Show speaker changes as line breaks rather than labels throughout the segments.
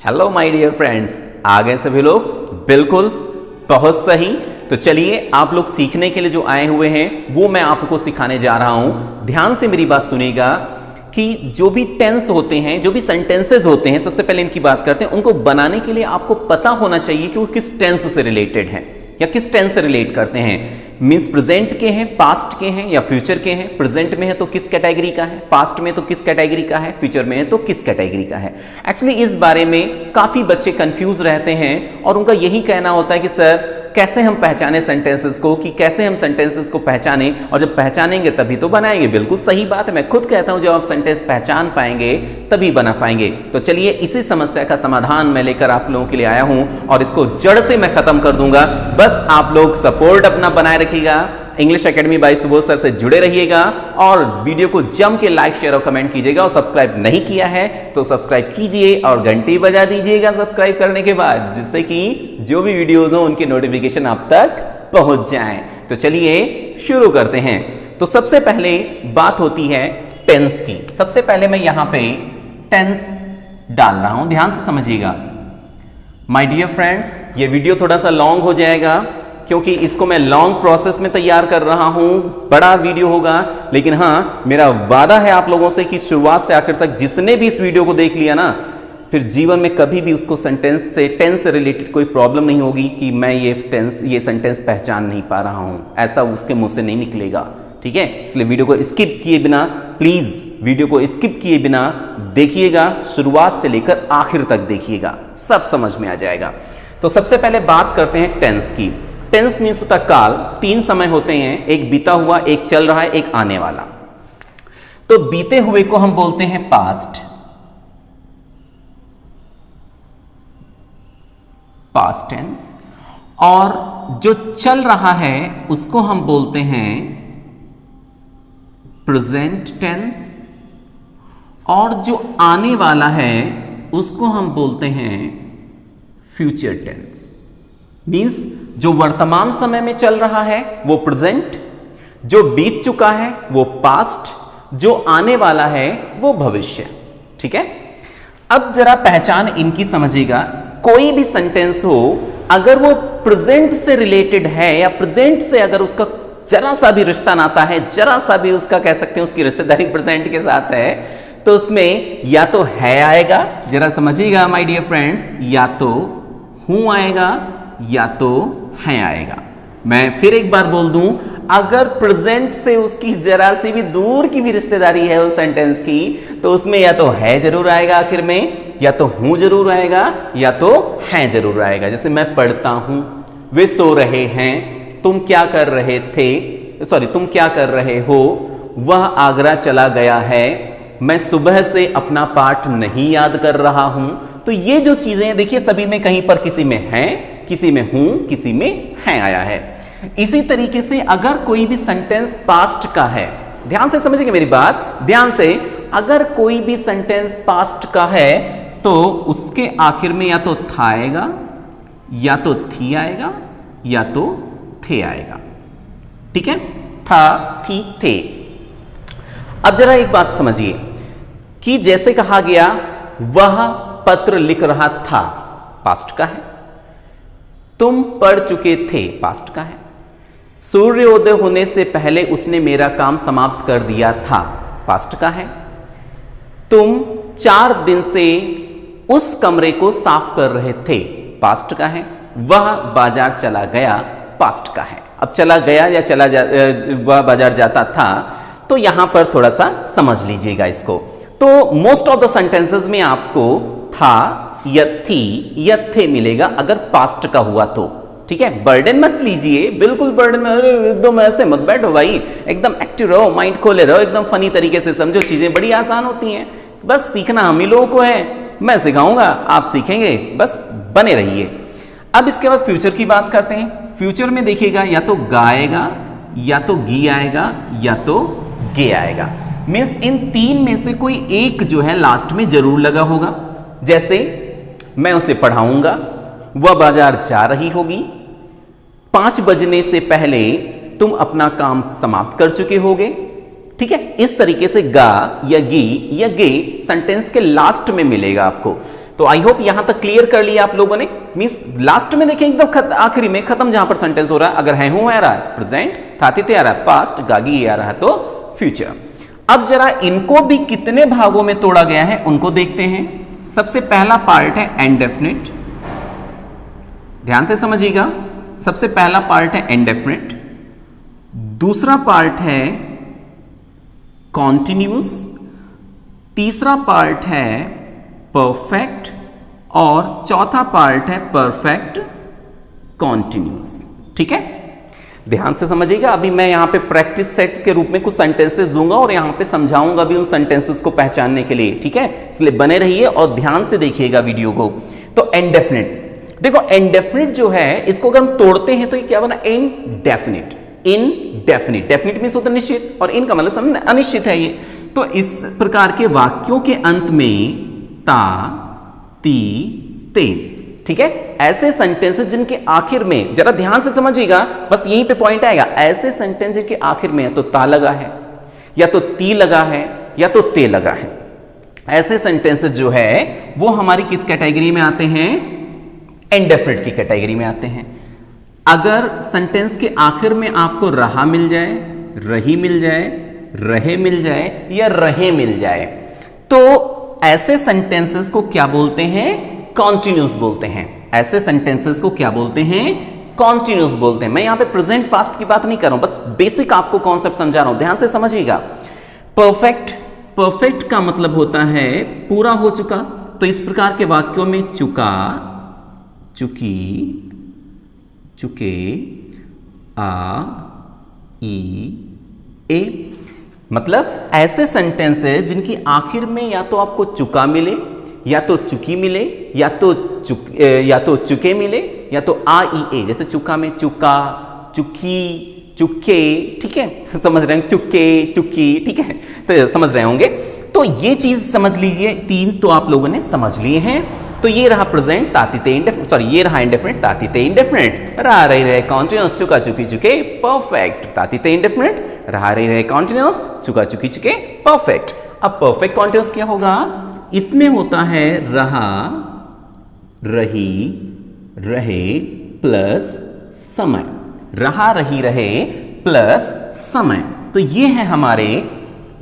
Hello my dear friends, आ गए सभी लोग? बिल्कुल, बहुत सही। तो चलिए, आप लोग सीखने के लिए जो आए हुए हैं वो मैं आपको सिखाने जा रहा हूं। ध्यान से मेरी बात सुनिएगा कि जो भी टेंस होते हैं, जो भी सेंटेंसेस होते हैं, सबसे पहले इनकी बात करते हैं। उनको बनाने के लिए आपको पता होना चाहिए कि वो किस टेंस से रिलेटेड है या किस टेंस से रिलेट करते हैं। मीन्स प्रेजेंट के हैं, पास्ट के हैं या फ्यूचर के हैं। प्रेजेंट में है तो किस कैटेगरी का है, पास्ट में तो किस कैटेगरी का है, फ्यूचर में है तो किस कैटेगरी का है। एक्चुअली इस बारे में काफी बच्चे कंफ्यूज रहते हैं और उनका यही कहना होता है कि सर कैसे हम पहचाने सेंटेंसेस को, कि कैसे हम सेंटेंसेस को पहचाने, और जब पहचानेंगे तभी तो बनाएंगे। बिल्कुल सही बात है, मैं खुद कहता हूं जब आप सेंटेंस पहचान पाएंगे तभी बना पाएंगे। तो चलिए, इसी समस्या का समाधान मैं लेकर आप लोगों के लिए आया हूं और इसको जड़ से मैं खत्म कर दूंगा। बस आप लोग सपोर्ट अपना बनाए रखिएगा, English academy by Subodh sir से जुड़े रहिएगा और वीडियो को जम के लाइक शेयर और कमेंट कीजिएगा। और सब्सक्राइब नहीं किया है तो सब्सक्राइब कीजिए और घंटी बजा दीजिएगा सब्सक्राइब करने के बाद, जिससे कि जो भी वीडियोस हो उनकी नोटिफिकेशन आप तक पहुंच जाए। तो चलिए शुरू करते हैं। तो सबसे पहले बात होती है टेंस की। सबसे पहले मैं यहां पे टेंस डाल रहा हूं, ध्यान से समझिएगा माय डियर फ्रेंड्स। ये वीडियो थोड़ा सा लॉन्ग हो जाएगा क्योंकि इसको मैं लॉन्ग प्रोसेस में तैयार कर रहा हूं, बड़ा वीडियो होगा। लेकिन हां, मेरा वादा है आप लोगों से कि शुरुआत से आखिर तक जिसने भी इस वीडियो को देख लिया ना, फिर जीवन में कभी भी उसको टेंस से रिलेटेड कोई प्रॉब्लम नहीं होगी कि मैं ये सेंटेंस पहचान नहीं पा रहा हूं, ऐसा उसके मुंह से नहीं निकलेगा। ठीक है, इसलिए वीडियो को स्किप किए बिना, प्लीज वीडियो को स्किप किए बिना देखिएगा, शुरुआत से लेकर आखिर तक देखिएगा, सब समझ में आ जाएगा। तो सबसे पहले बात करते हैं टेंस की। टेंस मीन्स होता काल। तीन समय होते हैं, एक बीता हुआ, एक चल रहा है, एक आने वाला। तो बीते हुए को हम बोलते हैं पास्ट, पास्ट टेंस, और जो चल रहा है उसको हम बोलते हैं प्रेजेंट टेंस, और जो आने वाला है उसको हम बोलते हैं फ्यूचर टेंस। मीन्स जो वर्तमान समय में चल रहा है वो प्रेजेंट, जो बीत चुका है वो पास्ट, जो आने वाला है वो भविष्य। ठीक है, अब जरा पहचान इनकी समझिएगा। कोई भी सेंटेंस हो, अगर वो प्रेजेंट से रिलेटेड है या प्रेजेंट से अगर उसका जरा सा भी रिश्ता नाता है, जरा सा भी उसका कह सकते हैं उसकी रिश्तेदारी प्रेजेंट के साथ है, तो उसमें या तो है आएगा, जरा समझिएगा माय डियर फ्रेंड्स, या तो हूं आएगा या तो है आएगा। मैं फिर एक बार बोल दूं, अगर प्रेजेंट से उसकी जरा सी भी दूर की भी रिश्तेदारी है उस सेंटेंस की, तो उसमें या तो है जरूर आएगा आखिर में, या तो हूं जरूर आएगा, या तो है जरूर आएगा। जैसे मैं पढ़ता हूं, वे सो रहे हैं, तुम क्या कर रहे थे, तुम क्या कर रहे हो, वह आगरा चला गया है, मैं सुबह से अपना पाठ नहीं याद कर रहा हूं। तो ये जो चीजें देखिए, सभी में कहीं पर किसी में है, किसी में हूं, किसी में है आया है। इसी तरीके से अगर कोई भी सेंटेंस पास्ट का है, ध्यान से समझिए मेरी बात, ध्यान से, अगर कोई भी सेंटेंस पास्ट का है तो उसके आखिर में या तो था आएगा, या तो थी आएगा, या तो थे आएगा। ठीक है, था, थी, थे। अब जरा एक बात समझिए कि जैसे कहा गया वह पत्र लिख रहा था, पास्ट का है। तुम पढ़ चुके थे, पास्ट का है। सूर्योदय होने से पहले उसने मेरा काम समाप्त कर दिया था, पास्ट का है। तुम 4 दिन से उस कमरे को साफ कर रहे थे, पास्ट का है। वह बाजार चला गया, पास्ट का है। अब चला गया या वह बाजार जाता था, तो यहां पर थोड़ा सा समझ लीजिएगा इसको। तो मोस्ट ऑफ द सेंटेंसेस में आपको था या थी या थे मिलेगा अगर पास्ट का हुआ तो। ठीक है, बर्डन मत लीजिए, बिल्कुल बर्डन में एकदम ऐसे मत बैठो भाई, एकदम एक्टिव रहो, माइंड खोले रहो, एकदम फनी तरीके से समझो, चीजें बड़ी आसान होती हैं। बस सीखना हम ही लोगों को है, मैं सिखाऊंगा, आप सीखेंगे, बस बने रहिए। अब इसके बाद फ्यूचर की बात करते हैं। फ्यूचर में देखिएगा या तो गा आएगा, या तो गी आएगा, या तो गे आएगा। मीन्स इन तीन में से कोई एक जो है लास्ट में जरूर लगा होगा। जैसे मैं उसे पढ़ाऊंगा, वह बाजार जा रही होगी, 5 बजने से पहले तुम अपना काम समाप्त कर चुके होगे। ठीक है, इस तरीके से गा या गी या गे सेंटेंस के लास्ट में मिलेगा आपको। तो आई होप यहां तक क्लियर कर लिया आप लोगों ने। मींस लास्ट में देखें एकदम आखिरी में खत्म जहां पर सेंटेंस हो रहा है, अगर है हूं आ रहा है प्रेजेंट, थातीते आ रहा है पास्ट, गागी ये आ रहा है तो फ्यूचर। अब जरा इनको भी कितने भागों में तोड़ा गया है उनको देखते हैं। सबसे पहला पार्ट है इंडेफिनिट, ध्यान से समझिएगा। सबसे पहला पार्ट है इंडेफिनिट, दूसरा पार्ट है कॉन्टिन्यूस, तीसरा पार्ट है परफेक्ट और चौथा पार्ट है परफेक्ट कॉन्टिन्यूस। ठीक है, ध्यान से समझिएगा। अभी मैं यहां पे प्रैक्टिस सेट के रूप में कुछ सेंटेंसेस दूंगा और यहां पे समझाऊंगा भी उन सेंटेंसेस को पहचानने के लिए। ठीक है, इसलिए बने रहिए और ध्यान से देखिएगा वीडियो को। तो इंडेफिनिट, देखो इंडेफिनिट जो है इसको अगर हम तोड़ते हैं तो ये क्या बना, इनडेफिनिट। इनडेफिनिट, डेफिनिट मींस होता है निश्चित और इन का मतलब समझ अनिश्चित है ये। तो इस प्रकार के वाक्यों के अंत में ता, ती, ते, ठीक है, ऐसे सेंटेंसेस जिनके आखिर में, जरा ध्यान से समझिएगा, बस यहीं पे पॉइंट आएगा, ऐसे सेंटेंस जिनके आखिर में या तो ता लगा है, या तो ती लगा है, या तो ते लगा है, ऐसे सेंटेंसेस जो है वो हमारी किस कैटेगरी में आते हैं, इंडेफिनिट की कैटेगरी में आते हैं। अगर सेंटेंस के आखिर में आपको रहा मिल जाए, रही मिल जाए, रहे मिल जाए या रहे मिल जाए, तो ऐसे सेंटेंसेस को क्या बोलते हैं, कॉन्टिन्यूस बोलते हैं। ऐसे सेंटेंसेस को क्या बोलते हैं, कॉन्टिन्यूस बोलते हैं। मैं यहां पे प्रेजेंट पास्ट की बात नहीं कर रहा हूं, बस बेसिक आपको कॉन्सेप्ट समझा रहा हूं, ध्यान से समझिएगा। परफेक्ट, परफेक्ट का मतलब होता है पूरा हो चुका। तो इस प्रकार के वाक्यों में चुका, चुकी, चुके, आ, ई, ए, मतलब ऐसे सेंटेंसेस जिनकी आखिर में या तो आपको चुका मिले, या तो चुकी मिले, या तो चुके मिले, या तो आ, ई, ए। जैसे चुका में चुका, चुकी, चुके, ठीक है, समझ रहे हैं, चुके, चुकी, ठीक है, तो समझ रहे होंगे। तो ये चीज समझ लीजिए, तीन तो आप लोगों ने समझ लिए हैं। तो ये रहा प्रेजेंट तातीते इंडेफिनिट, सॉरी ये रहा इंडेफिनिट तातीते इंडेफिनिट, रहा रही रहे कॉन्टिन्यूअस, चुका चुकी चुके, परफेक्ट तातीते इंडेफिनिट, रहा रही रहे कॉन्टिन्यूअस, चुका चुकी चुके, परफेक्ट। अब परफेक्ट कॉन्टिन्यूअस क्या होगा, इसमें होता है रहा, रही, रहे प्लस समय, रहा, रही, रहे प्लस समय। तो ये है हमारे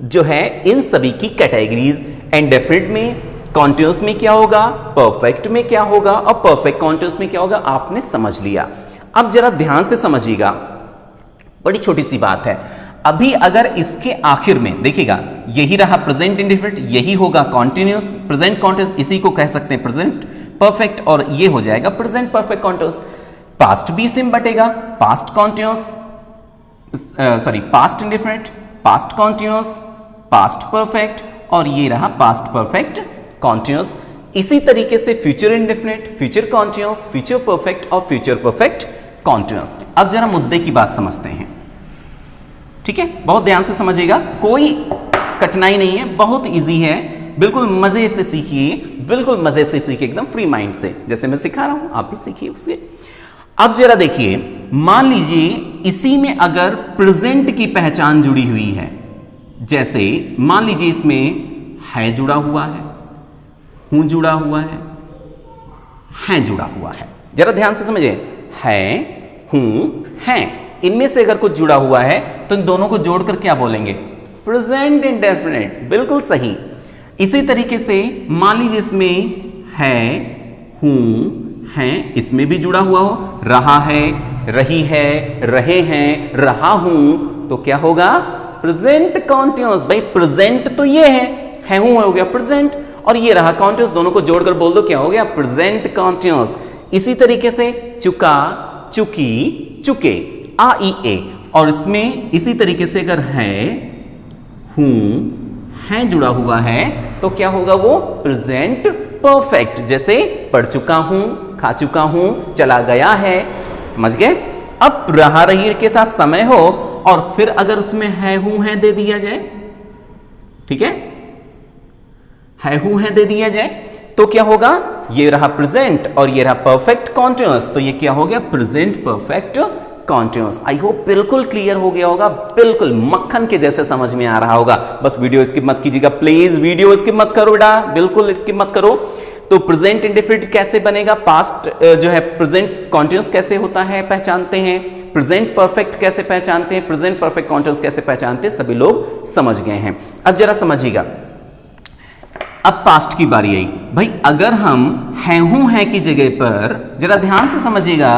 जो है इन सभी की कैटेगरीज। इंडेफिनिट में, कॉन्टिन्यूअस में क्या होगा, परफेक्ट में क्या होगा और परफेक्ट कॉन्टिन्यूअस में क्या होगा, आपने समझ लिया। अब जरा ध्यान से समझिएगा, बड़ी छोटी सी बात है। अभी अगर इसके आखिर में देखिएगा, यही रहा प्रेजेंट इंडेफिनिट, यही होगा कॉन्टिन्यूअस, प्रेजेंट कॉन्टिन्यूअस, इसी को कह सकते हैं प्रेजेंट परफेक्ट, और ये हो जाएगा प्रेजेंट परफेक्ट कॉन्टिन्यूअस। पास्ट भी इसी में बटेगा, past continuous, sorry past indefinite, past continuous, past perfect, और ये रहा पास्ट परफेक्ट कॉन्टिन्यूअस। इसी तरीके से future indefinite, future continuous, future perfect और फ्यूचर परफेक्ट कॉन्टिन्यूअस। अब जरा मुद्दे की बात समझते हैं, ठीक है, बहुत ध्यान से समझिएगा, कोई कठिनाई नहीं है, बहुत इजी है, बिल्कुल मजे से सीखिए, बिल्कुल मजे से सीखिए, एकदम फ्री माइंड से, जैसे मैं सिखा रहा हूं आप भी सीखिए उससे। अब जरा देखिए, मान लीजिए इसी में अगर प्रेजेंट की पहचान जुड़ी हुई है, जैसे मान लीजिए इसमें है जुड़ा हुआ है, हूं जुड़ा हुआ है जुड़ा हुआ है, जरा ध्यान से समझिए, है, हूं, है, इनमें से अगर कुछ जुड़ा हुआ है तो इन दोनों को जोड़कर क्या बोलेंगे, प्रेजेंट इंडेफिनिट, बिल्कुल सही। इसी तरीके से मान लीजिए इसमें है, हूं, हैं, इसमें भी जुड़ा हुआ हो, रहा है, रही है, रहे हैं, रहा हूं, तो क्या होगा, प्रेजेंट कॉन्टिन्यूअस। भाई प्रेजेंट तो ये है हूं हो गया प्रेजेंट, और ये रहा कॉन्टिन्यूअस, दोनों को जोड़कर बोल दो क्या हो गया, प्रेजेंट कॉन्टिन्यूअस। इसी तरीके से चुका, चुकी, चुके, आ, ई, ए, और इसमें इसी तरीके से अगर है, हूं, है जुड़ा हुआ है तो क्या होगा, वो प्रेजेंट परफेक्ट, जैसे पढ़ चुका हूं, खा चुका हूं, चला गया है, समझ गए। अब रहा, रही के साथ समय हो और फिर अगर उसमें है, हूं, है दे दिया जाए, ठीक है, हूं, है दे दिया जाए तो क्या होगा, ये रहा प्रेजेंट और ये रहा परफेक्ट कॉन्टिन्यूअस, तो ये क्या हो गया, present perfect continuous. I hope बिल्कुल क्लियर हो गया होगा, बिल्कुल मक्खन के जैसे समझ में आ रहा होगा। बस वीडियो स्किप मत कीजिएगा प्लीज, वीडियो स्किप मत करो बेटा, बिल्कुल स्किप मत करो। तो प्रेजेंट इंडेफिनिट कैसे बनेगा, पास्ट जो है प्रेजेंट कॉन्टिन्यूस कैसे होता है पहचानते हैं, प्रेजेंट परफेक्ट कैसे पहचानते हैं, प्रेजेंट परफेक्ट कॉन्टिन्यूस कैसे पहचानते हैं, सभी लोग समझ गए हैं। अब जरा समझिएगा, अब पास्ट की बारी आई। भाई अगर हम हैं हूं है की जगह पर, जरा ध्यान से समझिएगा,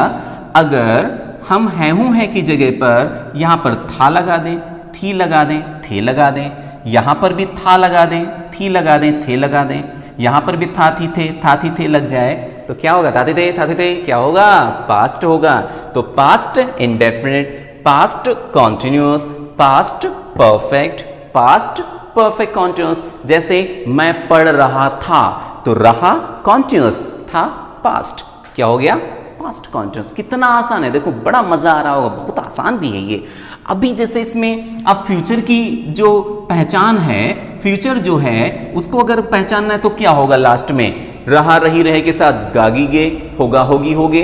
अगर हम हैं हूं है की जगह पर यहां पर था लगा दें, थी लगा दें, थे लगा दें, यहां पर भी था लगा दें, थी लगा दें, थे लगा दें, यहां पर भी था थी थे लग जाए तो क्या होगा, था थे क्या होगा, पास्ट होगा। तो past indefinite, past continuous, past perfect, past perfect continuous. जैसे मैं पढ़ रहा था तो रहा कॉन्टिन्यूअस, था पास्ट, क्या हो गया, पास्ट कॉन्टिन्यूअस। कितना आसान है, देखो बड़ा मजा आ रहा होगा, बहुत आसान भी है ये। अभी जैसे इसमें अब फ्यूचर की जो पहचान है, फ्यूचर जो है उसको अगर पहचानना है तो क्या होगा, लास्ट में रहा रही रहे के साथ गागी गे, होगा होगी होगे।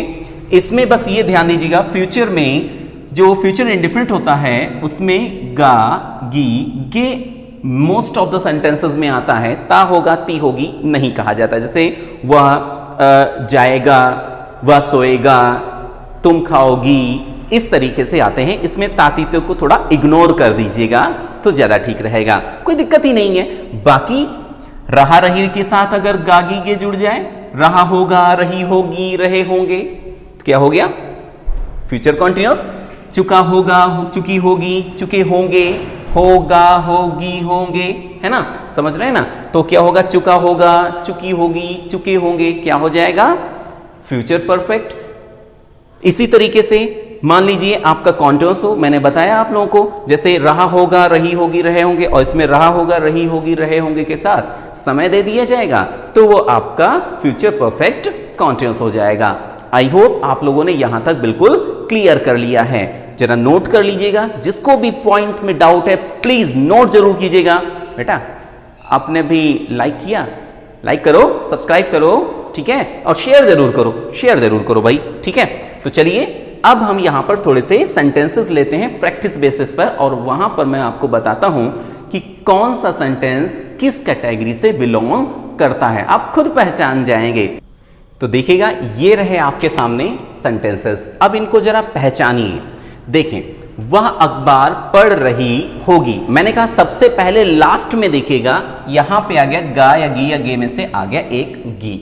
इसमें बस ये ध्यान दीजिएगा, फ्यूचर में जो फ्यूचर इंडेफिनिट होता है उसमें गा गी गे मोस्ट ऑफ द सेंटेंसेस में आता है, ता होगा ती होगी नहीं कहा जाता। जैसे वह जाएगा, वह सोएगा, तुम खाओगी, इस तरीके से आते हैं। इसमें तातीतों को थोड़ा इग्नोर कर दीजिएगा तो ज्यादा ठीक रहेगा, कोई दिक्कत ही नहीं है। बाकी रहा रही के साथ अगर गागी गे जुड़ जाए, रहा होगा, रही होगी, रहे होंगे, तो क्या हो गया, फ्यूचर कॉन्टिन्यूअस। चुका होगा, चुकी होगी, चुके होंगे, होगा होगी होंगे, है ना, समझ रहे हैं ना। तो क्या होगा, चुका होगा, चुकी होगी, चुके होंगे, क्या हो जाएगा, फ्यूचर परफेक्ट। इसी तरीके से मान लीजिए आपका कॉन्टिन्यूअस हो, मैंने बताया आप लोगों को, जैसे रहा होगा, रही होगी, रहे होंगे, और इसमें रहा होगा, रही होगी, रहे होंगे के साथ समय दे दिया जाएगा तो वो आपका फ्यूचर परफेक्ट कॉन्टिन्यूअस हो जाएगा। आई होप आप लोगों ने यहां तक बिल्कुल क्लियर कर लिया है। जरा नोट कर लीजिएगा, जिसको भी पॉइंट्स में डाउट है प्लीज नोट जरूर कीजिएगा। बेटा आपने भी लाइक किया, लाइक करो, सब्सक्राइब करो, ठीक है, और शेयर जरूर करो, शेयर जरूर करो भाई, ठीक है। तो चलिए अब हम यहां पर थोड़े से सेंटेंसेस लेते हैं प्रैक्टिस बेसिस पर, और वहां पर मैं आपको बताता हूं कि कौन सा सेंटेंस किस कैटेगरी से बिलोंग करता है, आप खुद पहचान जाएंगे। तो देखिएगा ये रहे आपके सामने सेंटेंसेस, अब इनको जरा पहचानिए। देखें, वह अखबार पढ़ रही होगी, मैंने कहा सबसे पहले लास्ट में देखिएगा यहां पे आ गया गा या गी या गे में से आ गया एक गी,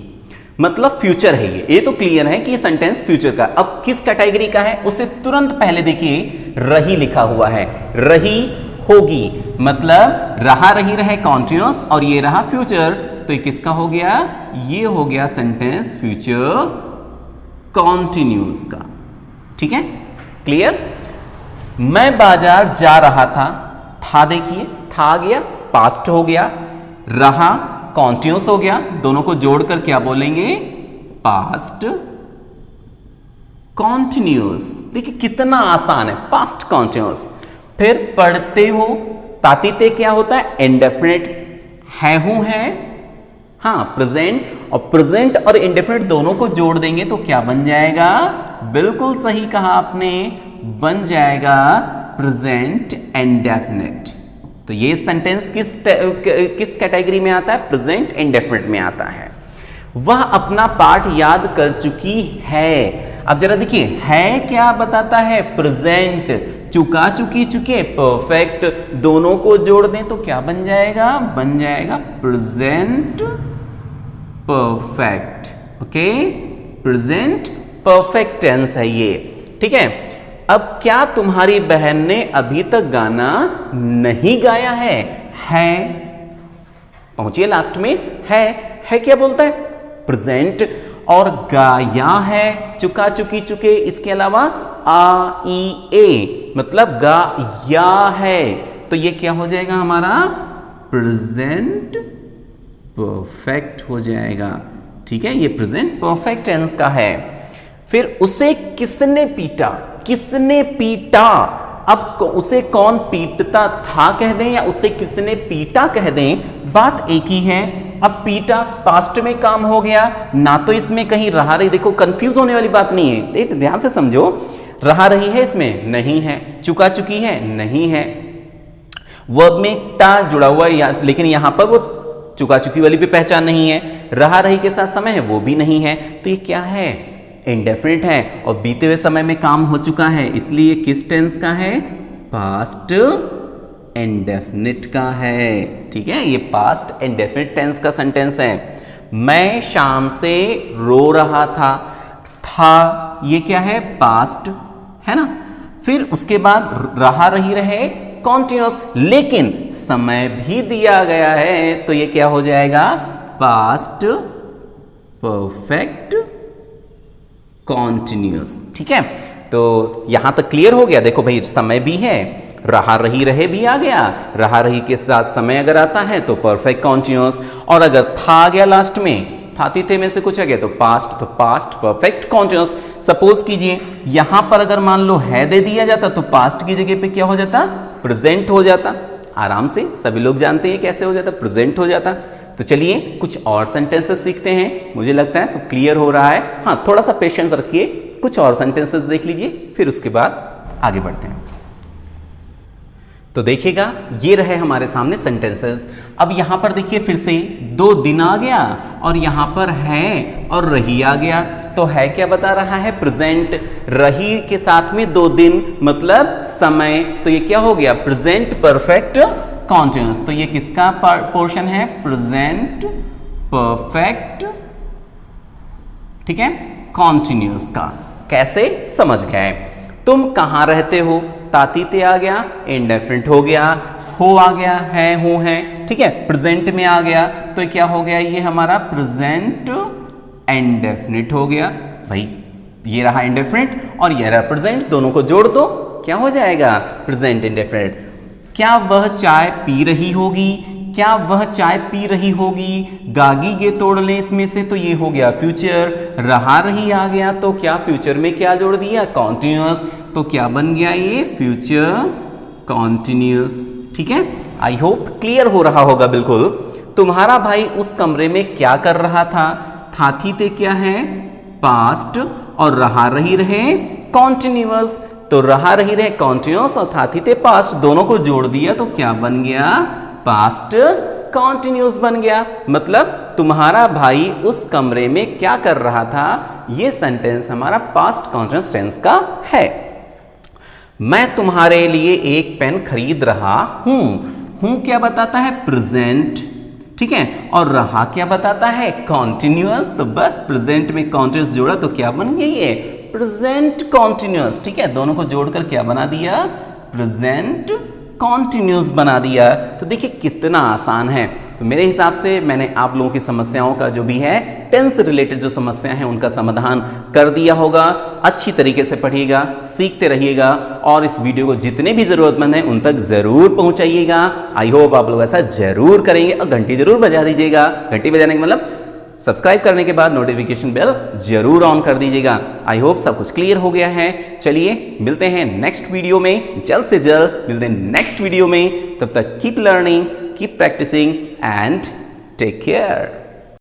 मतलब फ्यूचर है ये तो क्लियर है कि ये सेंटेंस फ्यूचर का। अब किस कैटेगरी का है, उससे तुरंत पहले देखिए रही लिखा हुआ है, रही होगी, मतलब रहा रही रहे कॉन्टिन्यूअस और ये रहा फ्यूचर, तो ये किसका हो गया, ये हो गया सेंटेंस फ्यूचर कॉन्टिन्यूअस का, ठीक है, क्लियर। मैं बाजार जा रहा था देखिए, था आ गया, पास्ट हो गया, रहा कॉन्टिन्यूअस हो गया, दोनों को जोड़कर क्या बोलेंगे, पास्ट कॉन्टिन्यूअस। देखिए कितना आसान है, पास्ट कॉन्टिन्यूअस। फिर पढ़ते हो, तातीते क्या होता है, इंडेफिनिट, है हूं है, हाँ प्रेजेंट, और प्रेजेंट और इंडेफिनिट दोनों को जोड़ देंगे तो क्या बन जाएगा, बिल्कुल सही कहा आपने, बन जाएगा प्रेजेंट इंडेफिनिट। तो ये सेंटेंस किस कैटेगरी में आता है, प्रेजेंट इंडेफिनिट में आता है। वह अपना पाठ याद कर चुकी है, अब जरा देखिए है क्या बताता है, प्रेजेंट, चुका चुकी चुके परफेक्ट, दोनों को जोड़ दें तो क्या बन जाएगा, बन जाएगा present perfect, okay, present perfect tense है ये, ठीक है। अब क्या तुम्हारी बहन ने अभी तक गाना नहीं गाया है, पहुंचिए लास्ट में, है क्या बोलता है, प्रेजेंट, और गाया है, चुका चुकी चुके, इसके अलावा आ ई ए, मतलब गाया है, तो ये क्या हो जाएगा हमारा प्रेजेंट परफेक्ट हो जाएगा, ठीक है, ये प्रेजेंट परफेक्ट टेंस का है। फिर उसे किसने पीटा, किसने पीटा, अब उसे कौन पीटता था कह दें या उसे किसने पीटा कह दें, बात एक ही है। अब पीटा पास्ट में काम हो गया ना, तो इसमें कहीं रहा रही, देखो कंफ्यूज होने वाली बात नहीं है, ध्यान से समझो, रहा रही है इसमें नहीं है, चुका चुकी है नहीं है, वर्ब में टा जुड़ा हुआ है, लेकिन यहां पर वो चुका चुकी वाली पे पहचान नहीं है, रहा रही के साथ समय है वो भी नहीं है, तो ये क्या है, इंडेफिनिट है और बीते हुए समय में काम हो चुका है, इसलिए किस टेंस का है, पास्ट इंडेफिनिट का है। ठीक है, ये पास्ट इंडेफिनिट टेंस का सेंटेंस है। मैं शाम से रो रहा था, ये क्या है, पास्ट है ना। फिर उसके बाद रहा रही रहे कॉन्टिन्यूअस, लेकिन समय भी दिया गया है तो ये क्या हो जाएगा, पास्ट परफेक्ट कॉन्टिन्यूअस। ठीक है, तो यहां तक क्लियर हो गया। देखो भाई, समय भी है, रहा रही रहे भी आ गया, रहा रही के साथ समय अगर आता है तो परफेक्ट कॉन्टिन्यूअस, और अगर था आ गया लास्ट में, थाती थे में से कुछ आ गया तो पास्ट परफेक्ट कॉन्टिन्यूअस। सपोज कीजिए यहां पर अगर मान लो है दे दिया जाता तो पास्ट की जगह पे क्या हो जाता, प्रेजेंट हो जाता। आराम से सभी लोग जानते हैं कैसे हो जाता, प्रेजेंट हो जाता। तो चलिए कुछ और सेंटेंसेस सीखते हैं, मुझे लगता है सब क्लियर हो रहा है। हाँ, थोड़ा सा पेशेंस रखिए, कुछ और सेंटेंसेस देख लीजिए, फिर उसके बाद आगे बढ़ते हैं। तो देखिएगा, ये रहे हमारे सामने सेंटेंसेस। अब यहां पर देखिए फिर से 2 दिन आ गया और यहां पर है और रही आ गया, तो है क्या बता रहा है, प्रेजेंट। रही के साथ में 2 दिन मतलब समय, तो ये क्या हो गया, प्रेजेंट परफेक्ट कॉन्टिन्यूअस। तो ये किसका पोर्शन है, प्रेजेंट परफेक्ट, ठीक है, कॉन्टिन्यूअस का। कैसे, समझ गए। तुम कहां रहते हो, तातीते आ गया, इंडेफिनिट हो गया, हो आ गया, है हो है, ठीक है, प्रेजेंट में आ गया तो क्या हो गया, ये हमारा प्रेजेंट इंडेफिनिट हो गया। भाई ये रहा इंडेफिनिट और ये रहा प्रेजेंट, दोनों को जोड़ दो क्या हो जाएगा, प्रेजेंट इंडेफिनिट। क्या वह चाय पी रही होगी, क्या वह चाय पी रही होगी, गागी गे तोड़ ले इसमें से, तो ये हो गया फ्यूचर। रहा रही आ गया तो क्या फ्यूचर में क्या जोड़ दिया, कॉन्टिन्यूअस, तो क्या बन गया ये, फ्यूचर कॉन्टिन्यूअस। ठीक है, आई होप क्लियर हो रहा होगा बिल्कुल। तुम्हारा भाई उस कमरे में क्या कर रहा था, थाथीते क्या है, पास्ट, और रहा रही रहे कॉन्टिन्यूअस, तो रहा रही रहे कॉन्टिन्यूअस और थाथीते पास्ट, दोनों को जोड़ दिया तो क्या बन गया, पास्ट कॉन्टिन्यूअस बन गया। मतलब तुम्हारा भाई उस कमरे में क्या कर रहा था, ये सेंटेंस हमारा पास्ट कॉन्टिन्यूअस टेंस का है। मैं तुम्हारे लिए एक पेन खरीद रहा हूं, हूं क्या बताता है, प्रेजेंट, ठीक है, और रहा क्या बताता है, कॉन्टिन्यूअस, तो बस प्रेजेंट में कॉन्टिन्यूअस जोड़ा तो क्या बन गया ये, प्रेजेंट कॉन्टिन्यूअस। ठीक है, दोनों को जोड़कर क्या बना दिया, प्रेजेंट कॉन्टिन्यूअस बना दिया। तो देखिए कितना आसान है। तो मेरे हिसाब से मैंने आप लोगों की समस्याओं का जो भी है टेंस से रिलेटेड जो समस्या है उनका समाधान कर दिया होगा। अच्छी तरीके से पढ़िएगा, सीखते रहिएगा और इस वीडियो को जितने भी जरूरतमंद हैं उन तक जरूर पहुंचाइएगा। आई होप आप लोग ऐसा जरूर करेंगे और घंटी जरूर बजा दीजिएगा। घंटी बजाने का मतलब सब्सक्राइब करने के बाद नोटिफिकेशन बेल जरूर ऑन कर दीजिएगा। आई होप सब कुछ क्लियर हो गया है। चलिए मिलते हैं नेक्स्ट वीडियो में, जल्द से जल्द मिलते हैं नेक्स्ट वीडियो में। तब तक keep learning, keep practising and take care.